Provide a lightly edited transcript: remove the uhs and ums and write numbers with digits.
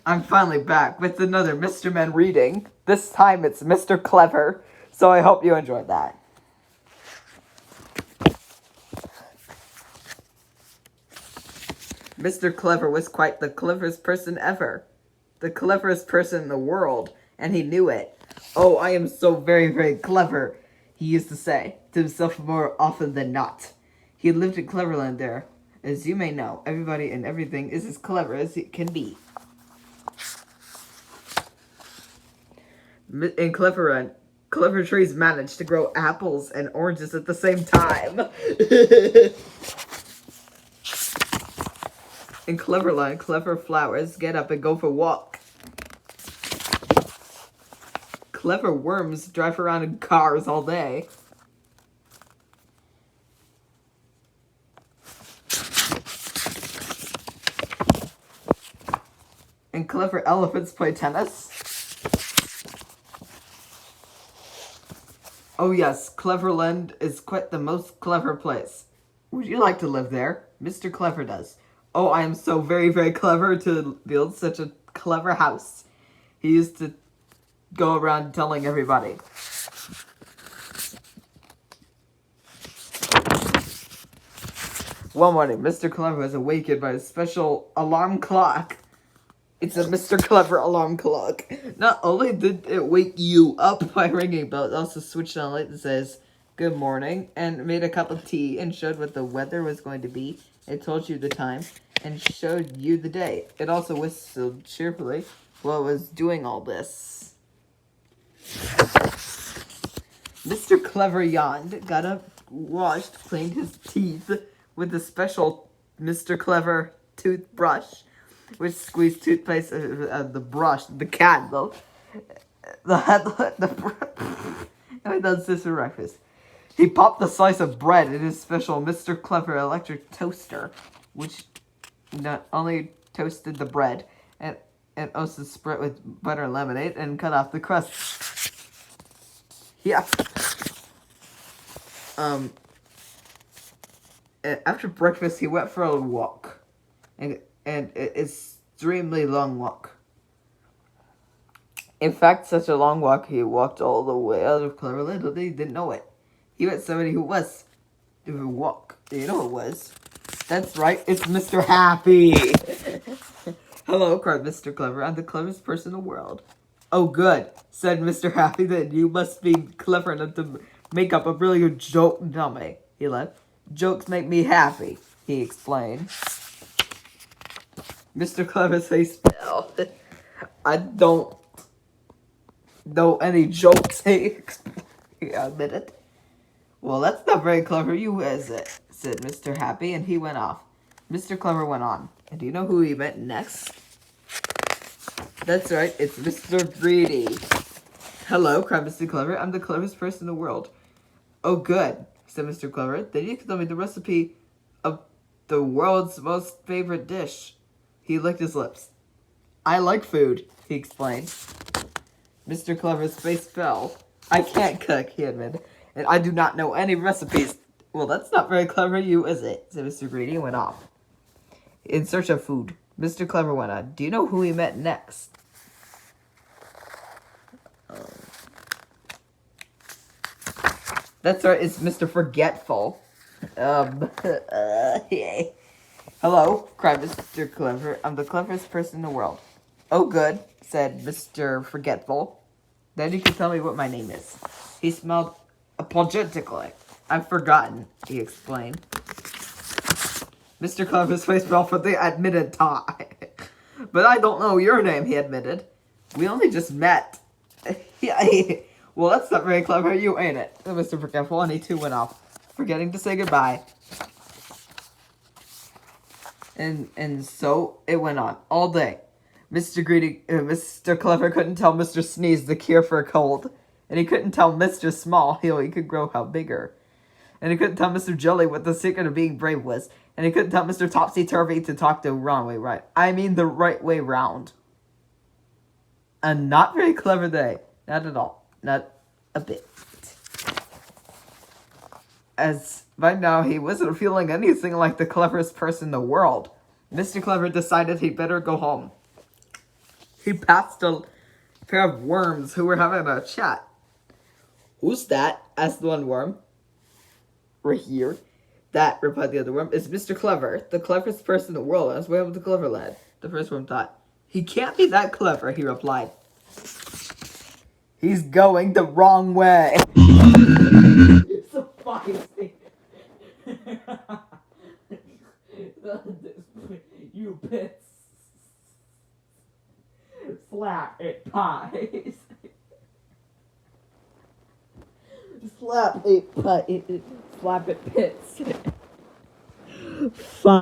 I'm finally back with another Mr. Men reading. This time it's Mr. Clever, so I hope you enjoyed that. Mr. Clever was quite the cleverest person ever. The cleverest person in the world, and he knew it. Oh, I am so very, very clever, he used to say to himself more often than not. He lived in Cleverland there. As you may know, everybody and everything is as clever as it can be. In Cleverland, clever trees manage to grow apples and oranges at the same time. In Cleverland, clever flowers get up and go for a walk. Clever worms drive around in cars all day. And clever elephants play tennis. Oh yes, Cleverland is quite the most clever place. Would you like to live there? Mr. Clever does. Oh, I am so very, very clever to build such a clever house. He used to go around telling everybody. One morning, Mr. Clever was awakened by a special alarm clock. It's a Mr. Clever alarm clock. Not only did it wake you up by ringing, but it also switched on a light that says, "Good morning," and made a cup of tea and showed what the weather was going to be. It told you the time and showed you the day. It also whistled cheerfully while it was doing all this. Mr. Clever yawned, got up, washed, cleaned his teeth with a special Mr. Clever toothbrush, which squeezed toothpaste the brush, the candle, and he does this for breakfast. He popped a slice of bread in his special Mr. Clever electric toaster, which not only toasted the bread and also spread with butter and lemonade and cut off the crust. Yeah. After breakfast, he went for a walk, and an extremely long walk. In fact, such a long walk, he walked all the way out of Cleverland, and he didn't know it. He met somebody who was doing a walk. You know who it was? That's right, it's Mr. Happy. Hello, cried Mr. Clever. I'm the cleverest person in the world. Oh, good, said Mr. Happy. Then you must be clever enough to make up a really good joke, dummy. He left. Jokes make me happy, he explained. Mr. Clever's face fell. I don't know any jokes, he admitted. Well, that's not very clever, you, is it? Said Mr. Happy, and he went off. Mr. Clever went on. And do you know who he met next? That's right, it's Mr. Greedy. Hello, cried Mr. Clever. I'm the cleverest person in the world. Oh, good, said Mr. Clever. Then you can tell me the recipe of the world's most favorite dish. He licked his lips. I like food, he explained. Mr. Clever's face fell. I can't cook, he admitted, and I do not know any recipes. Well, that's not very clever, you, is it? Said Mr. Greedy and went off. In search of food, Mr. Clever went on. Do you know who he met next? That's right, it's Mr. Forgetful. Yay. Hello, cried Mr. Clever. I'm the cleverest person in the world. Oh, good, said Mr. Forgetful. Then you can tell me what my name is. He smiled apologetically. I've forgotten, he explained. Mr. Clever's face fell for the admitted time. But I don't know your name, he admitted. We only just met. Well, that's not very clever, you ain't it? Said Mr. Forgetful, and he too went off, forgetting to say goodbye. And so it went on all day. Mr. Clever couldn't tell Mr. Sneeze the cure for a cold, and he couldn't tell Mr. Small how he could grow how bigger, and he couldn't tell Mr. Jelly what the secret of being brave was, and he couldn't tell Mr. Topsy-Turvy to talk the wrong way right. I mean the right way round. A not very clever day. Not at all. Not a bit. As by now he wasn't feeling anything like the cleverest person in the world, Mr. Clever decided he'd better go home. He passed a pair of worms who were having a chat. Who's that? asked the one worm. We're here. That, replied the other worm, is Mr. Clever, the cleverest person in the world, on his way over to Cleverland. The first worm thought, he can't be that clever, he replied. He's going the wrong way. So feisty. You bits. Slap it pies. Slap it pies. Slap it pits. Fine.